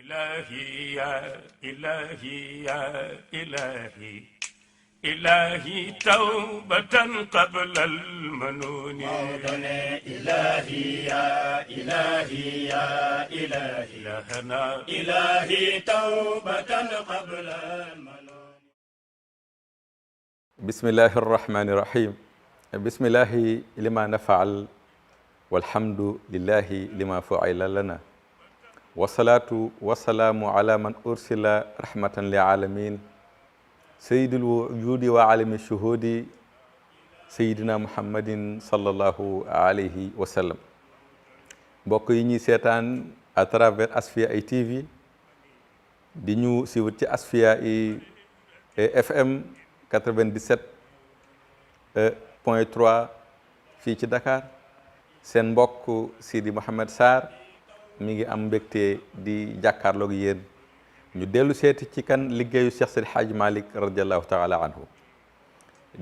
إلهي يا إلهي يا إلهي إلهي توبة قبل المنون إلهي يا إلهي يا إلهي إلهنا إلهي توبة قبل المنون. بسم الله الرحمن الرحيم. بسم الله لما نفعل والحمد لله لما فعل لنا والصلاة والسلام على من أرسل رحمة للعالمين سيد الوجود وعالم الشهود سيدنا محمد صلى الله عليه وسلم. mbokk yi ñuy seetaan à travers Asfiyahi TV di ñu suivre ci Asfiyahi FM 97.3 fii ci Dakar seen mbokk Sidi Mouhamed Sarr mi ngi am mbégte di jàkkaarloog yéen ñu dellu seeti ci kan liggéeyu Cheikh Seydi Hadji Malick radiallahu taala anhu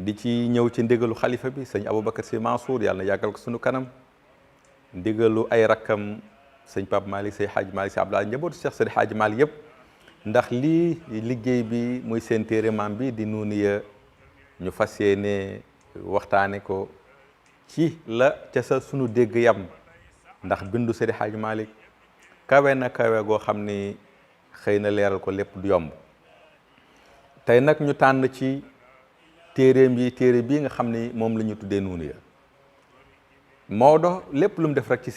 di ci ñëw ci ndigalu xalifa bi sëñ Aboubacar Sy Mansour yàlla na yàggal ko sunu kanam, ndigalu ay rakkam sëñ Pape Malick Seydi Hadji Malick Sy Abdoulaye njabootu Cheikh Seydi Hadji Malick yëpp, ndax lii liggéey bi muy seen téere maam bi di Nuuniya ñu fas yéene waxtaane ko ci la ca sa sunu dégg yam, ndax bindu Seydi Hadji Malick kawe na kawe goo xam ni xëy na leeral ko lépp du yomb. tey nag ñu tànn ci téere bii nga xam ni moom la ñu tuddee Nuuniya. Maodo lépp lu mu def rek ci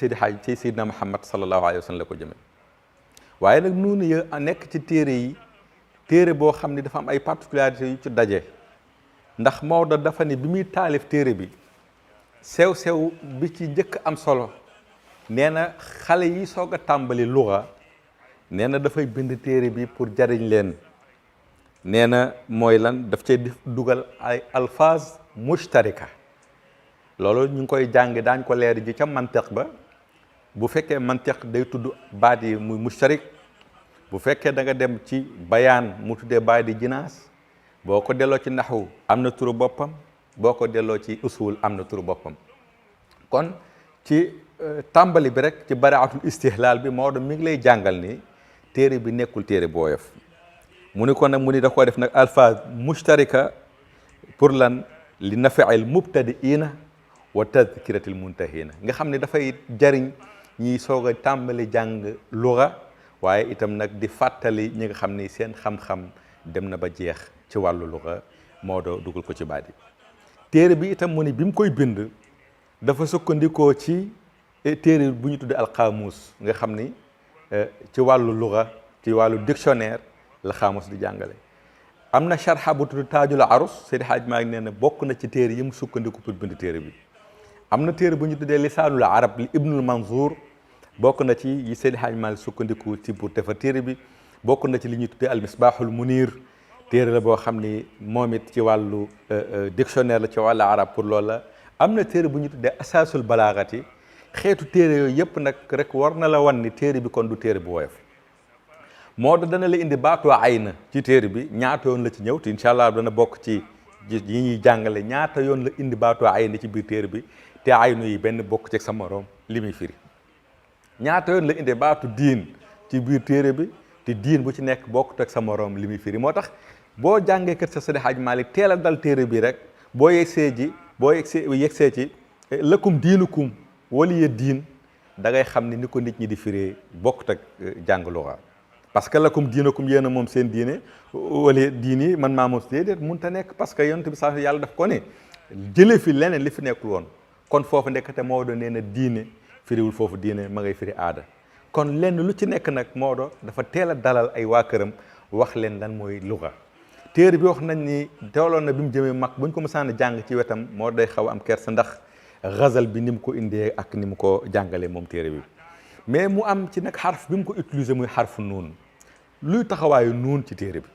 Seydina Muhammad sallallahu alayhi wa sallam la ko jëme, waaye nag Nuuniya nekk ci téere boo xam ni dafa am ay particularités yu ci daje, ndax Maodo dafa ni bi muy taalif téere bi sew-sew bi ci njëkk am solo, nee na xale yi soog a tàmbali luga, nee na dafay bind téere bi pour jariñ leen. nee na mooy lan, daf cay dugal ay alfaaz mushtarika. loolu ñu ngi koy jàng daañ ko leer ji ca mantiq ba. bu fekkee mantiq day tudd baat yi muy mushtarik, bu fekkee da nga dem ci bayaan mu tuddee baat di jinaas, boo ko delloo ci naxwu am na turu boppam, boo ko delloo ci usul am na turu boppam. kon ci tàmbali bi rek ci baraatul istihlaal bi Maodo mi ngi lay jàngal ni téere bi nekkul téere bu woyof. mu ni ko nag mu ni da koo def nag alfaaz mushtarika pour lan, li nafi'il mubtadi'ina wa tadkiratil muntahina, nga xam ne dafay jariñ ñiy soog a tàmbali jàng luga, waaye itam nag di fàttali ñi nga xam ni seen xam-xam dem na ba jeex ci wàllu luga. Maodo dugal ko ci baat yi. téere bi itam mu ni bi mu koy bind dafa sukkandikoo ci téere bu ñu tuddee alxaamuus, nga xam ni ci wàllu luga ci wàllu dictionnaire la xaamuus di jàngale. am na sharha bu tudd taajul arus, Seydi Hadji Malick nee na bokk na ci téere yi mu sukkandiku pour bind téere bi. am na téere bu ñu tuddee lisaanul arab li Ibnul Manzour, bokk na ci yi Seydi Hadji Malick sukkandiku ci pour defar téere bi. bokk na ci li ñuy tuddee al misbahul munir, téere la boo xam ni moom it ci wàllu dictionnaire la ci wàllu arab pour loolu la. am na téere bu ñu tuddee asaasul balaagati. xeetu téere yooyu yëpp nag rek war na la wan ni téere bi kon du téere bu woyof. Maodo dana la indi baatu ayna ci téere bi, ñaata yoon la ci ñëw te incha allah dana bokk ci yi ñuy jàngale ñaata yoon la indi baatu ayna ci biir téere bi, te aynu yi benn bokk ci sa morom li muy firi. ñaata yoon la indi baatu diin ci biir téere bi, te diin bu ci nekk bokkut ak sa morom li muy firi. moo tax boo jàngee kër sa Seydi Hadji Malick teel a dal téere bi rek, boo yegsee ci lakum diinukum waliya diin, da ngay xam ni ko nit ñi di firee bokkut ak jàng luga. parce que lakum diinukum yéen a moom seen diine, waliya diin yi man maa moom déedéet mënut a nekk, parce que yonent bi sax yàlla daf ko ne jëlee fi leneen li fi nekkul woon. kon foofu nekkate Maodo nee na diine firiwul foofu diine, ma ngay firi aada. kon lenn lu ci nekk nag Maodo dafa teel a dalal ay waa këram wax leen lan mooy luga. téere bi wax nañ ni teewloon na bi mu jëmee mag buñ ko mësaan a jàng ci wetam moo day xaw a am kersa, ndax ghazal bi ni mu ko indee ak ni mu ko jàngalee moom téere bi. mais mu am ci nag xarf bi mu ko utilisé muy xarfu nuun. luy taxawaayu nuun ci téere bi,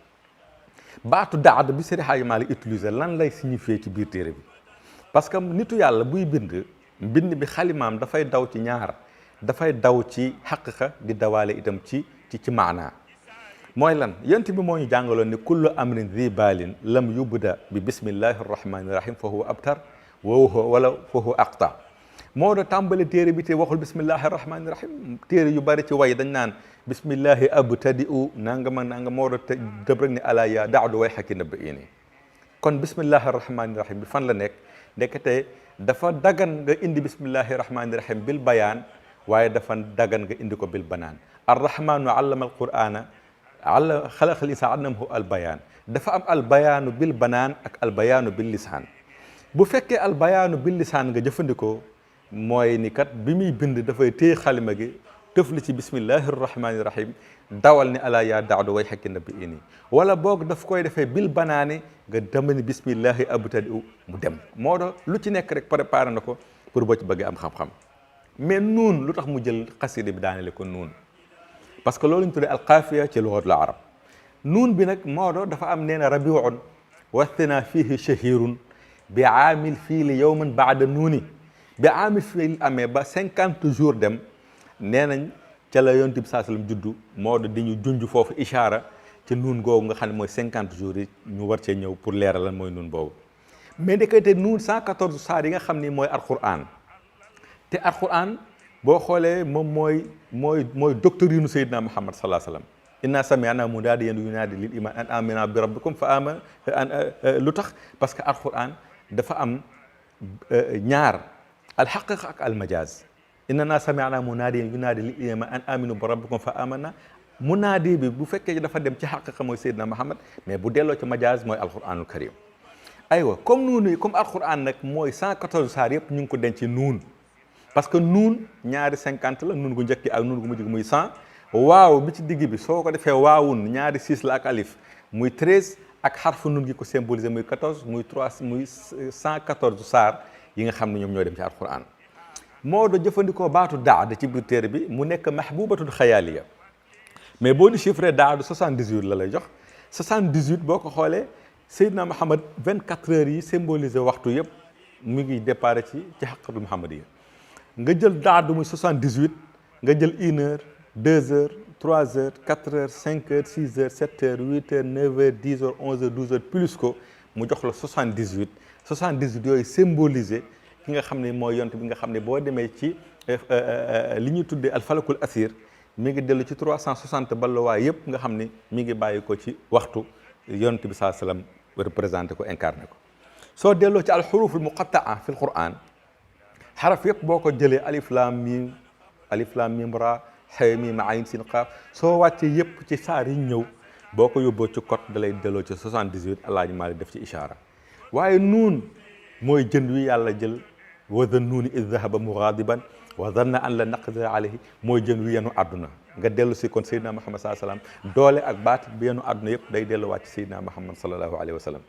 baatu daad bi Seydi Hadji Malick utilisé lan lay signifier ci biir téere bi. parce que nitu yàlla buy mbind bi xalimaam dafay daw ci ñaar, dafay daw ci xaqiqa di dawaale itam ci maanaa. mooy lan, yonent bi moo ñu jàngaloon ni kullu amrin zi baalin lam yubda bi bismillahi rahmani rahim fa huwa abtar fa huwa aqta. Maodo tàmbale téere bi te waxul bismillahi rahmaani rahim. téere yu bari ci way dañ naan bismillahi abtadi'u nangam ak nangam. Maodo te dëb rek ne ala yaa daadu way xakki nabba ini. kon bismillahi rahmaani rahim bi fan la nekk ndekete dafa dagan nga indi bismillahi rahmaani rahim bil bayaan waaye dafa dagan nga indi ko bil banaan. arrahmaanu allama alqur'ana alla xalaqal insaana allamahu albayaan. dafa am albayaanu bil banaan ak albayaanu bil lisaan. bu fekkee albayaanu bil lisaan nga jëfandikoo mooy ni kat bi muy bind dafay téye xalima gi tëfli ci bismillahi rahmaani rahim dawal ni ala yaa daadu way xakki nabbi ini. wala boog daf koy defee bil banaane nga dama ni bismillahi abtadi'u mu dem. moo tax lu ci nekk rek préparé na ko pour boo ci bëggee am xam-xam. mais nuun lu tax mu jël xasida bi daanele ko nuun parce que loolu ñu tuddee alqaafiya ci lugatul arab. nuun bi nag Maodo dafa am nee na rabiun wastina fihi shahirun bi aamil fiili yowman baada nuuni. bi aamil fiili amee ba 50 jours dem nee nañ ca la yonent bi saa sallam juddu. Maodo di ñu junj foofu ishaara ci nuun googu nga xam ne mooy 50 jours yi ñu war cee ñëw pour leeral lan mooy nuun boobu. mais ndekete nuun 114 saar yi nga xam ni mooy alquran te alquran boo xoolee moom mooy doctrine Seydina Muhammad sallallahu alayhi wa sallam. inna sami'na munaadiyan yunaadi lil iman an amina bi rabbikum fa amana lu tax parce que alquran dafa am ñaar alxaqiqa ak almajaaz. inna sami'na munaadiyan yunaadi lil iman an aminu bi rabbikum fa amana. munaadi bi bu fekkee dafa dem ci xaqiqa mooy Seydina Muhammad mais bu delloo ci majaaz mooy alquranul karim. aywa comme nuun comme alquran nag mooy 114 saar yëpp ñu ngi ko denc nuun parce que nuun ñaari 50 la nuun gu njëkk ak nuun gu mujj muy 100. waaw bi ci digg bi soo ko defee waawun ñaari 6 la ak alif muy 13 ak xarfu nun gi ko symbolisé muy 14 muy 114 saar yi nga xam ne ñoom ñoo dem ci alquran. Maodo jëfandikoo baatu daad ci biir téere bi mu nekk mahbubatul xayaaliya mais boo di chiffré daadu 78 la lay jox. 78 boo ko xoolee Seydina Muhammad 24 heures yi symbolisé waxtu yëpp mu ngi déparé ci xaqatul muhammadiya. nga jël daadu muy 78 nga jël 1 heure 2 heures 3 heures 4 heures 5 heures 6 heures 7 heures 8 heures 9 heures 10 heures 11 heures 12 heures plus ko mu jox la 78 yooyu symbolisé ki nga xam ne mooy yont bi nga xam ne boo demee ci li ñuy tuddee alfalakul asir mi ngi dellu ci 360 balluwaay yëpp nga xam ne mi ngi bàyyi ko ci waxtu yont bi saa salaam représenté ko incarné ko. soo delloo ci alxuruful muqattaa fi alquran xaraf yëpp boo ko jëlee alif lam mim ra xëy mi ma ayin sin xaaf soo wàccee yëpp ci saar yi ñëw boo ko yóbboo ci code da lay delloo ci 78 alaaji Maalik def ci ishaara. waaye nuun mooy jën wi yàlla jël wa zannuuni iz zahaba mughadiban wa zanna an la naqdira alayhi mooy jën wi yenu àdduna nga dellu si kon Seydina Muhammad sallallahu alayhi wa sallam doole ak baat bi yenu àdduna yëpp day dellu wàcc Seydina Muhammad sallallahu alayhi wa sallam.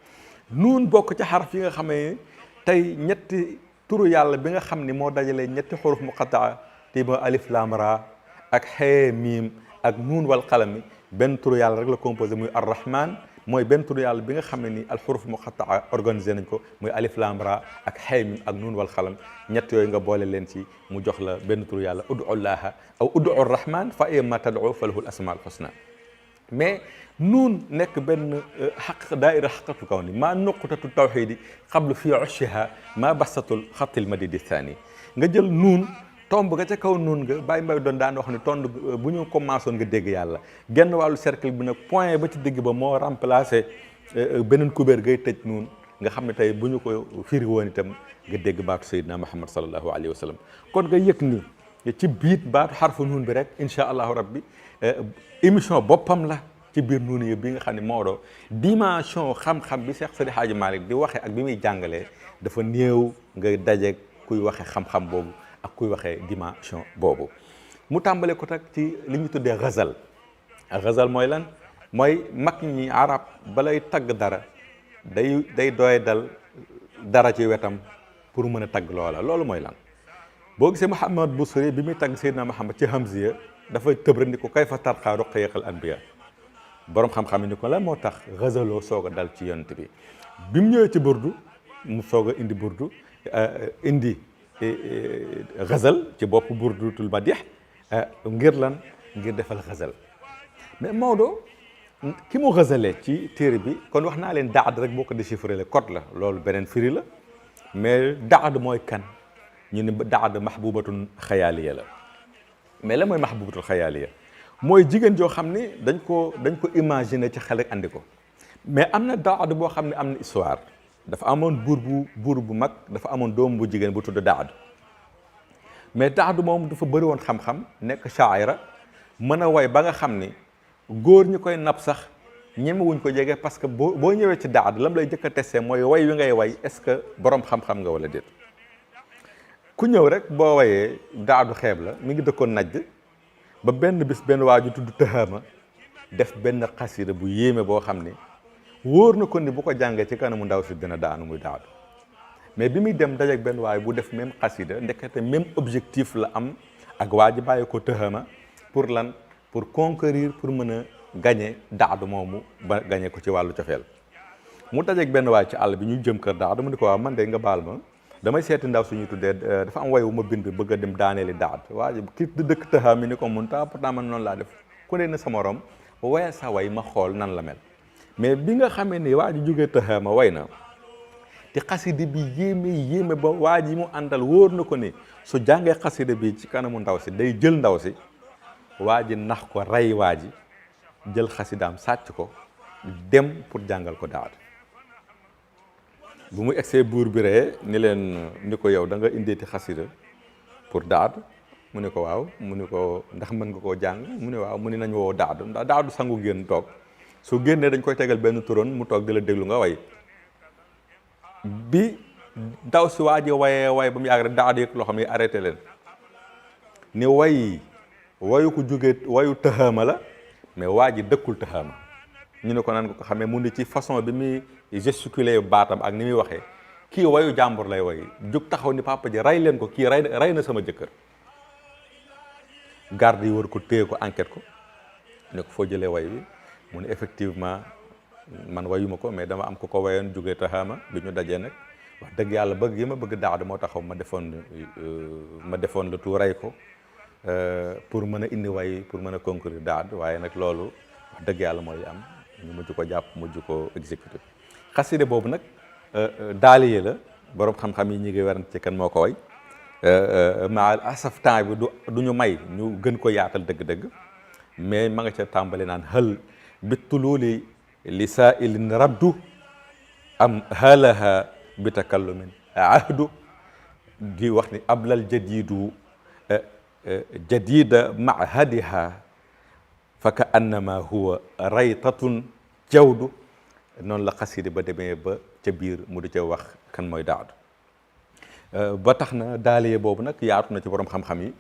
nuun bokk ci xaraf yi nga xamee tey ñetti turu yàlla bi nga xam ni moo dajalee ñetti xuruf muqattaa te ba alif lam ra ak xee miim ak nuun wal qalami benn turu yàlla rek la composé muy arrahman mooy benn turu yàlla bi nga xam ne ni alxuruf muqattaa organisé nañ ko muy alif lam ra ak xee miim ak nuun wal qalam ñett yooyu nga boole leen ci mu jox la benn turu yàlla udu llaha aw udu rahman fa ayma tad'u falahu al asmaul husna. mais nuun nekk benn xaq daaira xaqatu kaw ni maa nuqtatu tawxidi xablu fii ushiha maa basatul xatil madidi thani nga jël nuun tomb nga ca kaw nuun nga bàyyi mbay doon daan wax ne tond bu ñu commencé woon nga dégg yàlla genn wàllu cercle bi nag point ba ci digg ba moo remplacé beneen kubéer ngay tëj nuun nga xam ne tey bu ñu ko firi woon itam nga dégg baatu Seydina Muhammad sallallahu alayhi wa sallam. kon nga yëg ni ci biit baatu xarfu nuun bi rek incha allahu rabbi émission boppam la ci biir nuun yi bi nga xam ne Maodo dimension xam-xam bi Seex Seydi Hadji Malick di waxe ak bi muy jàngalee dafa néew nga daje kuy waxe xam-xam boobu ak kuy waxee dimension boobu. mu tàmbale ko tak ci li ñu tuddee ghazal. ghazal mooy lan mooy mag ñi arab balay tagg dara day doy dal dara ci wetam pour mën a tagg loola loolu mooy lan. boo gisee Muhammad Busiri bi muy tagg Seydina Muhammad ci Hamziya dafay tëb rek ni ko kayfa tarqaa ruqyaqal anbiya borom xam-xam yi ni ko lan moo tax ghazaloo soog a dal ci yonent bi. bi mu ñëwee ci burdu mu soog a indi burdu indi ghazal ci bopp burdutul madih ngir lan ngir defal ghazal. mais Maodo ki mu ghazalee ci téere bi kon wax naa leen daad rek boo ko déchiffré le code la loolu beneen firi la mais daad mooy kan ñu ne daad mahbubatun xayaaliya la. mais la mooy mahbubatul xayaaliya mooy jigéen joo xam ni dañ ko imaginer ci xel ak andi ko. mais am na daad boo xam ne am na histoire. dafa amoon buur bu mag dafa amoon doom bu jigéen bu tudd daad. mais daad moom dafa bëri woon xam-xam nekk shaa'ira mën a way ba nga xam ni góor ñi koy nab sax ñemewuñ ko jege parce que boo ñëwee ci daad lam lay jëkk a testé mooy way wi ngay way est-ce que borom xam-xam nga wala déet. ku ñëw rek boo wayee daadu xeeb la mi ngi dëkkoon Najd ba benn bis benn waaju tudd Tahaama def benn xasida bu yéeme boo xam ni wóor na ko ni bu ko jàngee ci kanamu ndaw si dina daanu muy daadu. mais bi muy dem dajeeg benn waay bu def même xasida ndekete même objectif la am ak waa ji bàyyi ko Tahaama pour lan pour conquérir pour mën a gagner daadu moomu ba gagner ko ci wàllu cofeel. mu dajeeg benn waay ci àll bi ñu jëm kër daadu mu ni ko waaw man de nga baal ma damay seeti ndaw suñu tuddee dafa am way wu ma bind bëgg a dem daaneeli daad waa ji ki dëkk Tahaama mi ni ko mun ta pourtant man noonu laa def ku ne na sa morom wayal sa way ma xool nan la mel. mais bi nga xamee ni waa ji jógee Tahaama way na te xasida bi yéeme ba waa ji mu àndal wóor na ko ni su jàngee xasida bi ci kanamu ndaw si day jël ndaw si waa ji nax ko rey waa ji jël xasidaam sàcc ko dem pour jàngal ko daad. bu mu egsee buur bi ree ni leen ni ko yow da nga indeeti xasida pour daad mu ne ko waaw mu ne ko ndax mën nga koo jàng mu ne waaw mu ne nañ woo daadu ndax daadu sangu génn toog su génnee dañ koy tegal benn turon mu toog di la déglu nga way. bi ndaw si waa ji way ba mu yàgg rek daadu yëg loo xam ne arrêté leen ni wayu ko jógee wayu Tahaama la mais waa ji dëkkul Tahaama. ñu ne ko nan nga ko xamee mu ni ci façon bi muy gesticuler baatam ak ni muy waxee kii wayu jàmbur lay way jóg taxaw ni papa ji rey leen ko kii rey na sama jëkkër. garde yi war ko téye ko enquête ko ne ko foo jëlee way bi mu ne effectivement man wayuma ko mais dama am ko wayoon jógee Tahaama bi ñu dajee nag wax dëgg yàlla bëgg yi ma bëgg daadu moo taxaw ma defoon le tout rey ko pour mën a indi way pour mën a concourir daad waaye nag loolu wax dëgg yàlla mooy am ñu mujj ko jàpp mujj ko exécuté. xaside boobu nag daaliye la borom xam-xam yi ñi ngi werante ci kan moo ko way maa asaf temps bi du ñu may ñu gën ko yaatal dëgg-dëgg mais ma nga ca tàmbali naan hal bituluuli li saailin raddu am halaha bi takallumin ahdu di wax ni ablal jadida mahadiha fa ka annama huwa raytatun jawdu noonu la xaside ba demee ba ca biir mu di ca wax kan mooy daadu. ba tax na daaliye boobu nag yaatu na ci borom xam-xam yi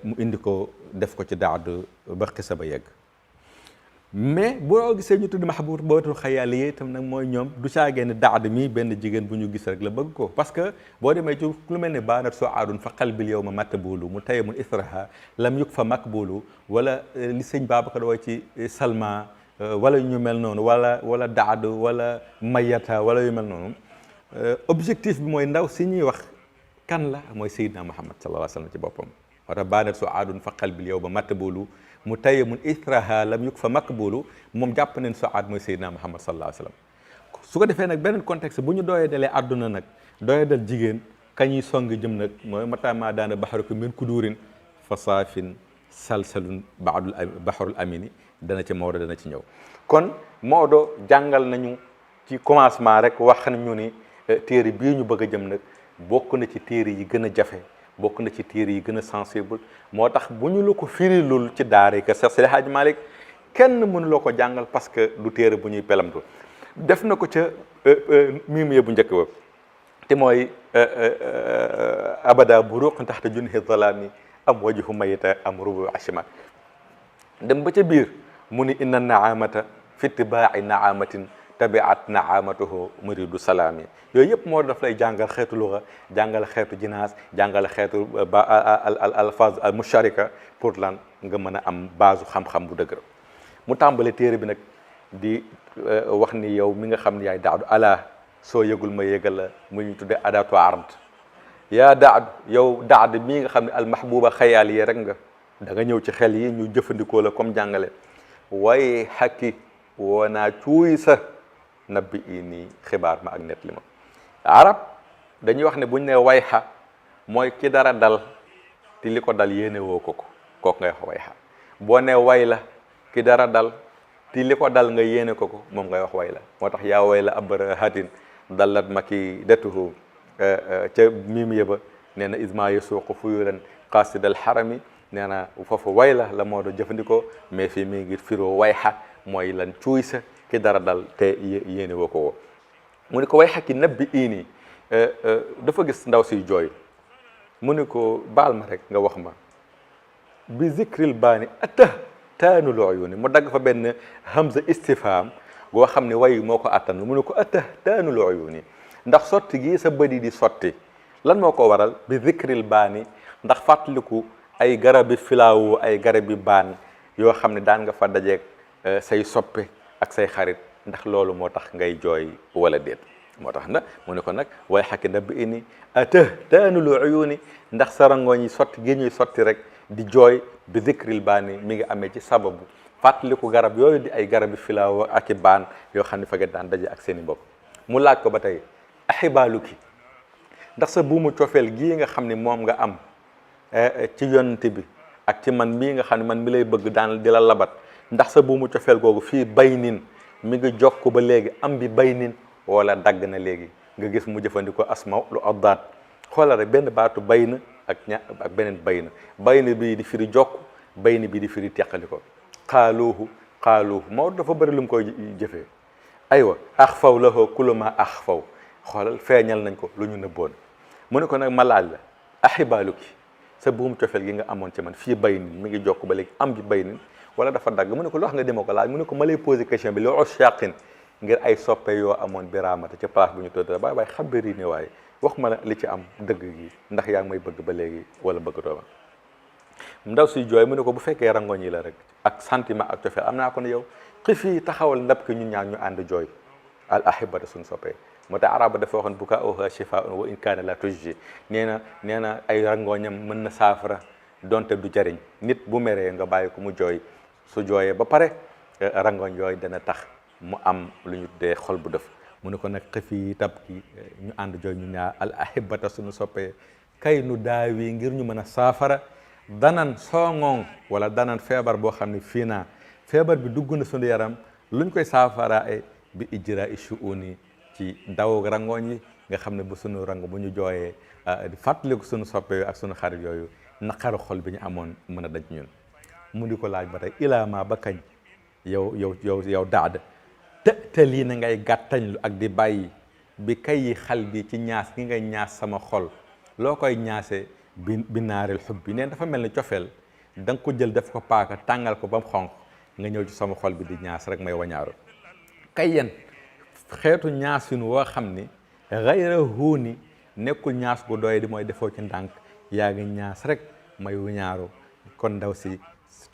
mu indi ko def ko ci daadu ba xisa ba yegg. mais boo gisee ñu tudd mahbubatul xayaaliya itam nag mooy ñoom du caagee ne daad mi benn jigéen bu ñu gis rek la bëgg ko parce que boo demee ci lu mel ne baanat soo aadun fa qalbil yawma matbulu mu taye mun israha lam yuk fa makbulu wala li sëñ Babacar wooy ci salma wala ñu mel noonu wala daad wala mayata wala yu mel noonu objectif bi mooy ndaw si ñuy wax kan la mooy Seydina Muhammad sallallahu alayhi wa sallam ci boppam moo tax baanat soo aadun fa qalbil yawma matbulu mu taye mun israha lam yuk fa makbulu moom jàpp nañ Saad mooy Seydina Muhammad sallallahu alayhi wa sallam. su ko defee nag beneen contexte bu ñu doyee dalee àdduna nag doyee dal jigéen kañuy song jëm nag mooy matama daana baxaruko min kudurin fa saafin salsalun baxarul amini dana ci Maodo dana ci ñëw. kon Maodo jàngal nañu ci commencement rek wax nañu ni téere bii ñu bëgg a jëm nag bokk na ci téere yi gën a jafe bokk na ci téere yi gën a sensible moo tax bu ñu la ko firilul ci daara yi que Seex Seydi Hadji Malick kenn mënuloo ko jàngal parce que du téere bu ñuy pelamtu def na ko ca miimiye bu njëkk ba te mooy abada buruq taxta junhi zalaami am wajhu mayita am rubu ashimat dem ba ca biir mu ni inna naamata fi tibaa'i naamatin tabiat naamatuhu muridu salaami yooyu yëpp moo daf lay jàngal xeetu luga jàngal xeetu jinaas jàngal xeetu al alfaz al musharika pour lan nga mën a am base xam-xam bu dëgër mu tàmbale téere bi nag di wax ni yow mi nga xam ne yaay daadu ala soo yëgul ma yëgal la mu ñu tuddee adatu ard yaa daadu yow daad mii nga xam ne al mahbuba xayaal yi rek nga da nga ñëw ci xel yi ñu jëfandikoo la comme jàngale waaye xakki woo naa cuuy sa nabbi nii xibaar ma ak net li ma arab dañuy wax ne buñ ne wayxa mooy ki dara dal ti li ko dal yéene woo ko kooku ngay wax wayxa boo ne way la ki dara dal ti li ko dal nga yéene ko moom ngay wax way la moo tax yaa way la abrahatin dallat ma ki detuhu ca mim yëba nee na isma yasuuqu fuyulan qasidal xarami nee na foofu way la moo do jëfandikoo mais fii mi ngi firoo wayxa mooy lan cuuy sa ki dara dal te yéene woo ko woo mu ni ko wayxa ki nabbi iini dafa gis ndaw siy jooy mu ni ko baal ma rek nga wax ma bi zikril baani atah taanul uyuuni mu dagg fa benn hamza istifham goo xam ne way moo ko attan mu ni ko atah taanul uyuuni ndax sotti gi sa bëdi di sotti lan moo ko waral bi zikril baani ndax fàttaliku ay garabi filaawu ay garabi baan yoo xam ne daan nga fa dajeeg say soppe ak say xarit ndax loolu moo tax ngay jooy wala déet moo tax na mu ne ko nag way xakki nabbi ini atah taanul uyuuni ndax sa rangooñ yi sotti gi ñuy sotti rek di jooy bi zikril baani mi ngi amee ci sababu fàttaliku garab yooyu di ay garabi filaawu ak i baan yoo xam ne fa nga daan daje ak seen i mbokk mu laaj ko ba tey ahibaaluki ndax sa buumu cofeel gii nga xam ne moom nga am ci yonent bi ak ci man mii nga xam ne man mi lay bëgg daan di la labat ndax sa buumu cofeel googu fii baynin mi ngi jokk ba léegi am bi baynin wala dagg na léegi nga gis mu jëfandikoo asma lu addaat xoolal rek benn baatu bayna ak beneen bayna bii di firi jokk bayna bii di firi teqaliko xaaluuhu moo dafa bëri lu mu koy jëfee aywa axfaw lahu kullu ma axfaw xoolal feeñal nañ ko lu ñu nëbboon mu ne ko nag ma laaj la ahibaaluki sa buum cofeel gi nga amoon ci man fii baynin mi ngi jokk ba léegi am bi baynin wala dafa dagg mu ne ko loo xam nga dema ko laaj mu ne ko ma lay posé question bi loo shaqin ngir ay soppe yoo amoon bi raamata ci place bu ñu tëdd baay xabari ne waaye wax ma la li ci am dëgg gi ndax yaa ngi may bëgg ba léegi wala bëggatoo ma ndaw si jooy mu ne ko bu fekkee rangoñ yi la rek ak sentiment ak cofeel am naa ko ne yow xifii taxawal ndab ki ñun ñaar ñu ànd jooy al ahibata suñu soppee moo tax araba dafa waxoon bukaa'uhaa shifaa'un wa in kaana la tujzi nee na ay rangooñam mën na saafara donte du jariñ nit bu meree nga bàyyi ko mu jooy su jooyee ba pare rangooñ yooyu dana tax mu am lu ñu dee xol bu def mu ne ko nag xëfi tab ki ñu ànd jooy ñu ñaar al ahibata suñu soppee kay nu daawi ngir ñu mën a saafara danan soongoŋ wala danan feebar boo xam ne fii naa feebar bi dugg na suñu yaram luñ koy saafara bi ijraa shu'uni ci daw rangooñ yi nga xam ne bu sunu rango bu ñu jooyee di fàttaliku sunu soppe yooyu ak sunu xarit yooyu naqaru xol bi ñu amoon mën a daj ñun mu di ko laaj ba tey ilaama ba kañ yow daad te lii na ngay gàttañlu ak di bàyyi bi kay yi xal bi ci ñaas gi ngay ñaas sama xol loo koy ñaasee bi naaril xub bi neen dafa mel ni cofeel da nga ko jël def ko paaka tàngal ko ba mu xonq nga ñëw ci sama xol bi di ñaas rek may wañaaru kay yen xeetu ñaasin woo xam ni xayra huuni nekkul ñaas gu doy di mooy defoo ci ndànk yaa ngi ñaas rek may wañaaru kon ndaw si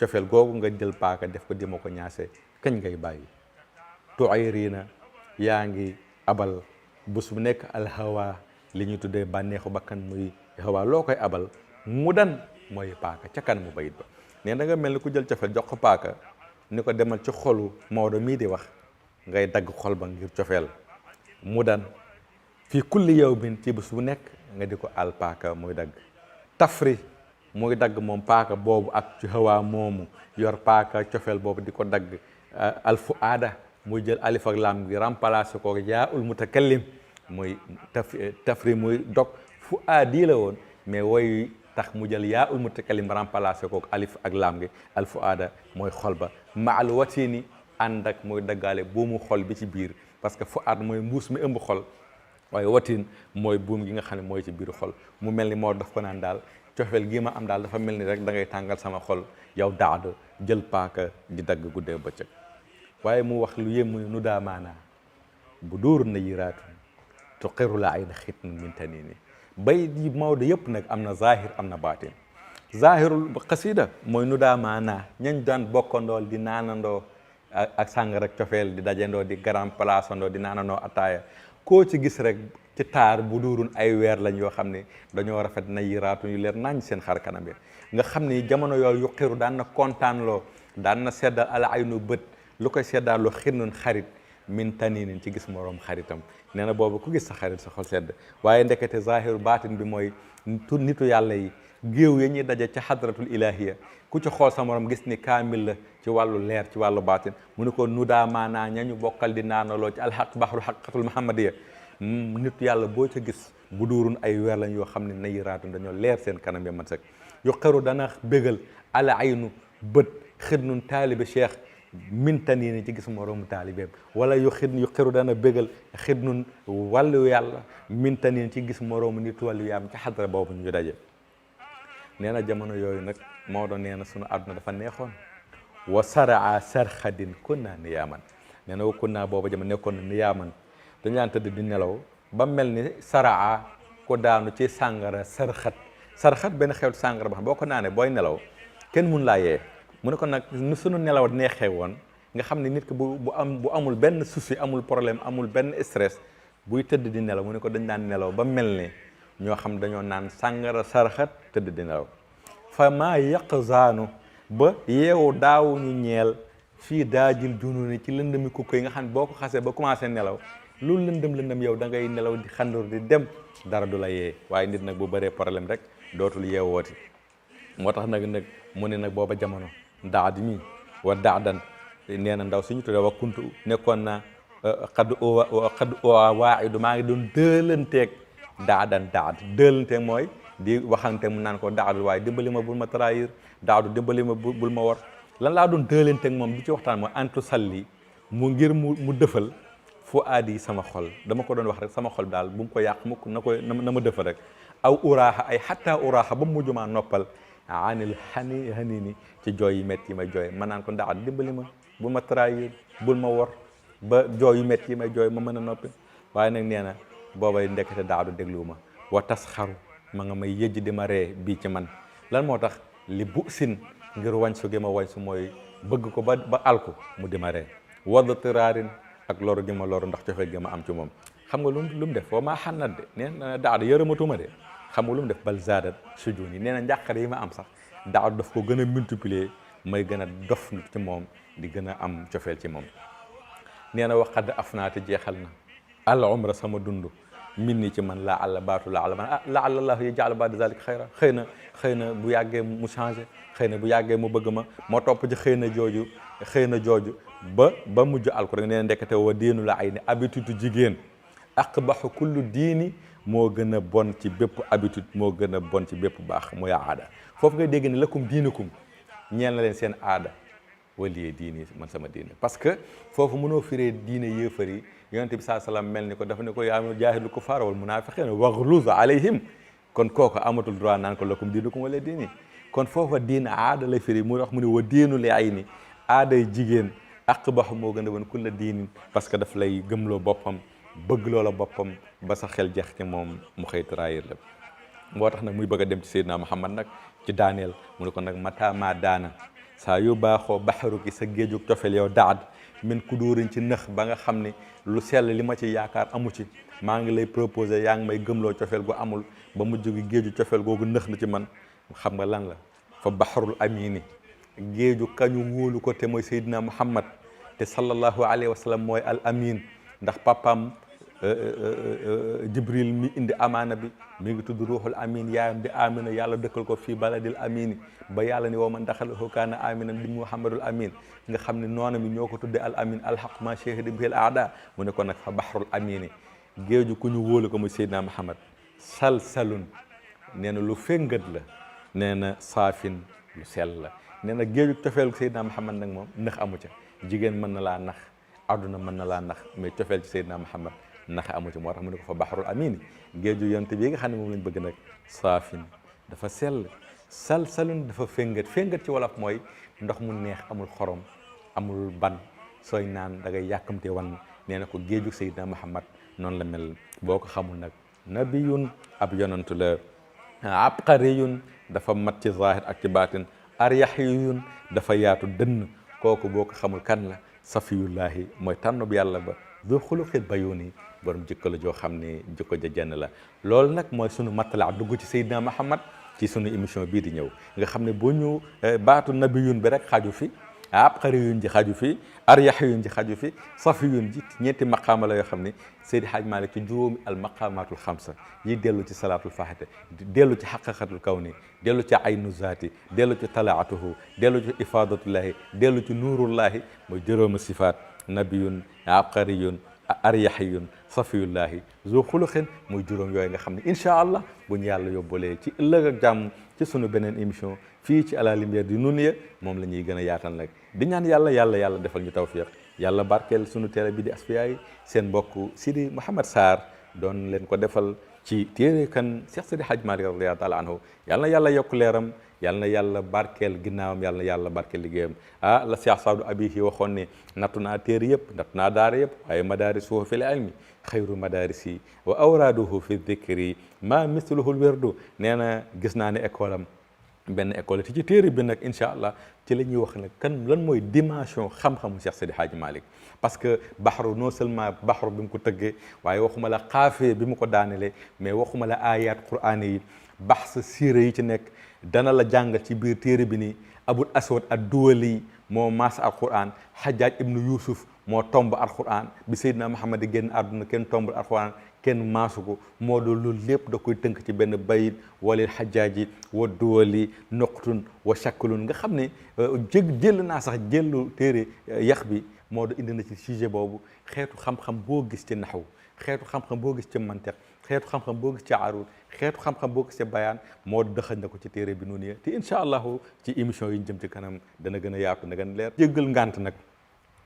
cofeel googu nga jël paaka def ko di ma ko ñaasee kañ ngay bàyyi tuayriina yaa ngi abal bés bu nekk alhawa li ñuy tuddee bànneexu bakkan muy hawa loo koy abal mu dan mooy paaka ca kan mu bayit ba nee da nga mel ni ku jël cofeel jox ko paaka ni ko demal ci xolu Maodo mii di wax ngay dagg xol ba ngir cofeel mu dan fii kulli yawmin ci bés bu nekk nga di ko al paaka muy dagg tafri muy dagg moom paaka boobu ak ci hawa moomu yor paaka cofeel boobu di ko dagg alfu aada muy jël alif ak lam gi remplacé ko yaa ul mutakallim muy tafri muy dog fu aadi la woon mais woy tax mu jël yaa ul mutakallim remplacé ko alif ak lam gi alfu aada mooy xol ba maal watini ànd ak muy daggaale buumu xol bi ci biir parce que fu aad mooy mbuus mi ëmb xol waaye watin mooy buum gi nga xam ne mooy ci biir xol mu mel ni moo daf ko naan daal cofeel gii ma am daal dafa mel ni rek da ngay tàngal sama xol yow daad jël paaka di dagg guddee bëccëg waaye mu wax lu yem nu daa maanaa bu dóor na yiraatu tuqiru la ay na xit min tanini bay di Maodo yëpp nag am na zahir am na baatin zahirul xasida mooy nu daa maanaa ñañ daan bokkandool di naanandoo ak sàng rek cofeel di dajandoo di grand place andoo di naanandoo ataaya koo ci gis rek ci taar bu duurun ay weer lañ yoo xam ne dañoo rafet na yiraatu yu leer nañ seen xar kanam yi nga xam ni jamono yooyu yu xiru daan na kontaan loo daan na seddal ala ay nu bët lu koy seddaaloo xirnun xarit min taninin ci gis moroom xaritam nee na boobu ku gis sa xarit sa xol sedd waaye ndekete zahiru baatin bi mooy nitu yàlla yi géew ya ñuy daje ca hadratul ilahiya ku ci xool sa morom gis ni kaamil la ci wàllu leer ci wàllu baatin mu ne ko nu daa maanaa ñañu bokkal di naanaloo ci alxaq baxru xaqatul muhammadiya nit yàlla boo ca gis bu duurun ay weer lañ yoo xam ne nayiraatun dañoo leer seen kanam ya man sek yu xeru dana bégal ala aynu bët xidnun taalibe cheikh min tanini ci gis moroomu taalibeem wala yu xiru dana bégal xidnun wàllu yàlla min tanini ci gis moroomu nit wàllu yaam ci xadra boobu ñu daje nee na jamono yooyu nag Maodo nee na sunu àdduna dafa neexoon wa saraa sarxadin kunna niyaaman nee na wa kunna booba jamono nekkoon na niyaaman dañu daan tëdd di nelaw ba mel ni saraa ko daanu ci sàngara sarxat benn xeetu sàngara ba xam boo ko naanee booy nelaw kenn mun laa yee mu ne ko nag nu sunu nelaw neexee woon nga xam ne nit ki bu amul benn souci amul problème amul benn stress buy tëdd di nelaw mu ne ko dañ daan nelaw ba mel ne ñoo xam dañoo naan sàngara sarxat tëdd di nelaw fa maa yaqzaanu ba yeewu daawuñu ñeel fii daajil jununi ci lëndëmi kukko yi nga xam ne boo ko xasee ba commencé nelaw loolu lëndëm yow da ngay nelaw di xandur di dem dara du la yee waaye nit nag bu bëree problème rek dootul yeewooti moo tax nag mu ne nag booba jamono daad mi wa daadan nee na ndaw suñu tuddee wa kuntu nekkoon na xad waaxidu maa ngi doon dëlanteeg daad dëlanteeg mooy di waxante mu naan ko daadu waaye dimbali ma bul ma trahir daadu dimbali ma bul ma war lan laa doon dëlanteeg moom di ci waxtaan mooy antu salli mu ngir mu dëfal fu aadi sama xol dama ko doon wax rek sama xol daal bu mu ko yàq mukk na ma dëfal rek aw uraaxa ay xatta uraaxa ba mu mujj maa noppal anil xani ci jooy yu métti yi may jooy ma naan ko ndax dimbali ma bul ma trahir bul ma wor ba jooy yu métti yi may jooy ma mën a noppi waaye nag nee na boobay ndekete daadu déglu ma wa tas xaru ma nga may yëjj di ma ree bii ci man lan moo tax li bu sin ngir wañsu gi ma wañsu mooy bëgg ko ba alku mu di ma ree wadd tiraarin ak loru gi ma loru ndax cofeel gi ma am ci moom xam nga lu mu def foo maa xannat de nee na daadu yërëmatuma de xam nga lu mu def bal zaadat sujun yi nee na njàqare yi ma am sax daadu daf ko gën a multiplier may gën a dof ci moom di gën a am cofeel ci moom nee na waxad afnaate jeexal na al umra sama dund min ni ci man laa àlla baatu laa àlla man laa àlla allah yaj'al ba'da zalika xayra xëy na bu yàggee mu changé xëy na bu yàggee mu bëgg ma moo topp ci xëy na jooju ba mujj alko rek nee na ndekete wa diinu la ay ne habitude jigéen aqbaxu kullu diini moo gën a bon ci bépp habitude moo gën a bon ci bépp baax mooy aada foofu ngay dégg ne lakum diinukum ñeel na leen seen aada waliyee diini man sama diine parce que foofu mënoo firee diine yéefar yi yonent bi saa salaam mel ni ko dafa ne ko yaa jaahidul kuffaar wal munaafiqiin waghluz alayhim kon kooku amatul droit naan ko lakum diinukum wala diini kon foofa diine aada lay firi mu wax mu ne wa diinu li ay ni aaday jigéen aqbaxu moo gën a bon kulla diinin parce que daf lay gëmloo boppam bëgg loola boppam ba sa xel jeex ci moom mu xëy trahir la moo tax nag muy bëgg a dem ci Seydina Muhammad nag ci daaneel mu ne ko nag mataamaa daana saa yu baaxoo baxaru ki sa géejug cofeel yow daad min ku dóoriñ ci nëx ba nga xam ne lu sell li ma ci yaakaar amu ci maa ngi lay proposé yaa ngi may gëmloo cofeel gu amul ba mujj gi géeju cofeel googu nëx na ci man xam nga lan la fa baxarul amini géeju kañu wóolu ko te mooy Seydina Muhammad te sallallahu alayhi wa sallam mooy al amin ndax papaam Jibril mi indi amaana bi mi ngi tudd ruuxul amin yaayam di amina yàlla dëkkal ko fii baladil amini ba yàlla ni woo man daxalahu kaana aminan di muhammadul amin nga xam ne noona mi ñoo ko tudde al amin alhaq ma shahida bihil aada mu ne ko nag fa bahrul amini géeju ku ñu wóolu ko muy Seydina Muhammad salsalun nee na lu féngat la nee na saafin lu sell la nee na géeju cofeel Seydina Muhammad nag moom nax amu ca jigéen mën na laa nax àdduna mën na laa nax mais cofeel ci Seydina Muhammad nax amu ci moo tax mu ne ko fa bahrul amini géeju yonte bi nga xam ne moom lañ bëgg nag saafin dafa sell salsalun dafa féngat ci wolof mooy ndox mu neex amul xorom amul ban sooy naan da ngay yàkkamte wan nee na ko géeju Seydina Muhammad noonu la mel boo ko xamul nag nabiyun ab yonantu la abqariyun dafa mat ci zahir ak ci baatin aryaxiyun dafa yaatu dënn kooku boo ko xamul kan la safiyullahi mooy tànnub yàlla ba du xuluqil bayuni borom jikko la joo xam ne jikko ja jenn la loolu nag mooy sunu mattala dugg ci Seydina Muhammad ci sunu émission bii di ñëw nga xam ne bu ñu baatu nabiyun bi rek xaaju fi abqariyun ji xaju fi aryaxiyun ji xaju fi safiyun ji ñeenti maqaama la yoo xam ni Seydi Hadj Malick ci juróomi al maqamatul xamsa yi dellu ci salaatul faxite dellu ci xaqiqatul kawni dellu ci aynu zaati dellu ci talaatuhu dellu ci ifadatullahi dellu ci nuurullahi mooy juróomi sifaat nabiyun abqariyun aryaxiyun safiyullahi zo xuluxin muy juróom yooyu nga xam ne incha allah bu ñu yàlla yóbbalee ci ëllëg ak jàmm ci sunu beneen émission fii ci à la lumière du Nouniya moom la ñuy gën a yaatal nag di ñaan yàlla defal ñu tawfiq yàlla barkeel sunu télé bi di Asfiyahi seen mbokk Sidi Mouhamed Sarr doon leen ko defal ci téere kan Cheikh Sidi Hadj Malick radiyallahu taala anhu yàlla na yàlla yokk leeram yàlla na yàlla barkeel ginnaawam yàlla na yàlla barkeel liggéeyam la Cheikh Saadu Abihi waxoon ne nattu naa téere yëpp nattu naa daara yëpp waaye madaarisuhu fil ilmi xayru madaarisi wa awraaduhu fi dikri ma misluhul werdu nee na gis naa ne école am benn école ti ci téere bi nag incha allah ci la ñuy wax nag kan lan mooy dimension xam-xamu Cheikh Sidi Hadj Malick parce que baxru non seulement baxru bi mu ko tëggee waaye waxuma la xaafee bi mu ko daanelee mais waxuma la ayat qur'ani yi bax sa siira yi ci nekk dana la jàngal ci biir téere bi nii abul aswad ad duwali moo maas alquran Hajjaj ibnu Yusuf moo tomb alquran bi Seydina Muhammad di génn àdduna kenn tombul alquran kenn maasu ko moo doon loolu lépp da koy tënk ci benn bayit walil Hajjaaji wa duwali noqtun wa shakkulun nga xam ne jël naa sax jëllu téere yax bi moo do indi na ci sujet boobu xeetu xam-xam boo gis ci naxwu xeetu xam-xam boo gis ci mantiq xeetu xam-xam boo gis ci arud xeetu xam-xam boo gis ci bayaan moo dëxañ na ko ci téere bi Nouniya te incha allahu ci émission yi ñu jëm ci kanam dana gën a yaatu na gën a leer jéggal ngant nag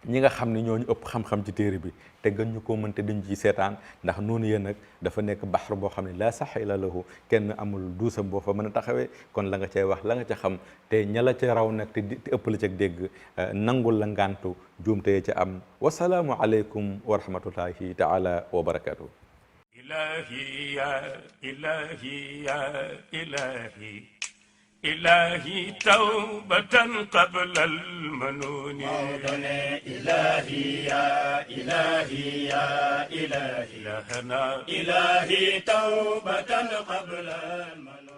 ñi nga xam ne ñooñu ëpp xam-xam ci téere bi te gën ñu ko mënte duñ ci seetaan ndax Nouniya nag dafa nekk baxar boo xam ne laa sax ila lahu kenn amul duusam boo fa mën a taxawee kon la nga cay wax la nga ca xam te ña la ca raw nag te ëpp la ca dégg nangul la ngantu juumte ca am wasalaamu aleykum wa rahmatullahi taala wa barakatuh إلهي يا إلهي يا إلهي إلهي توبة قبل المنون إلهي يا إلهي يا إلهي إلهنا إلهي توبة قبل المنون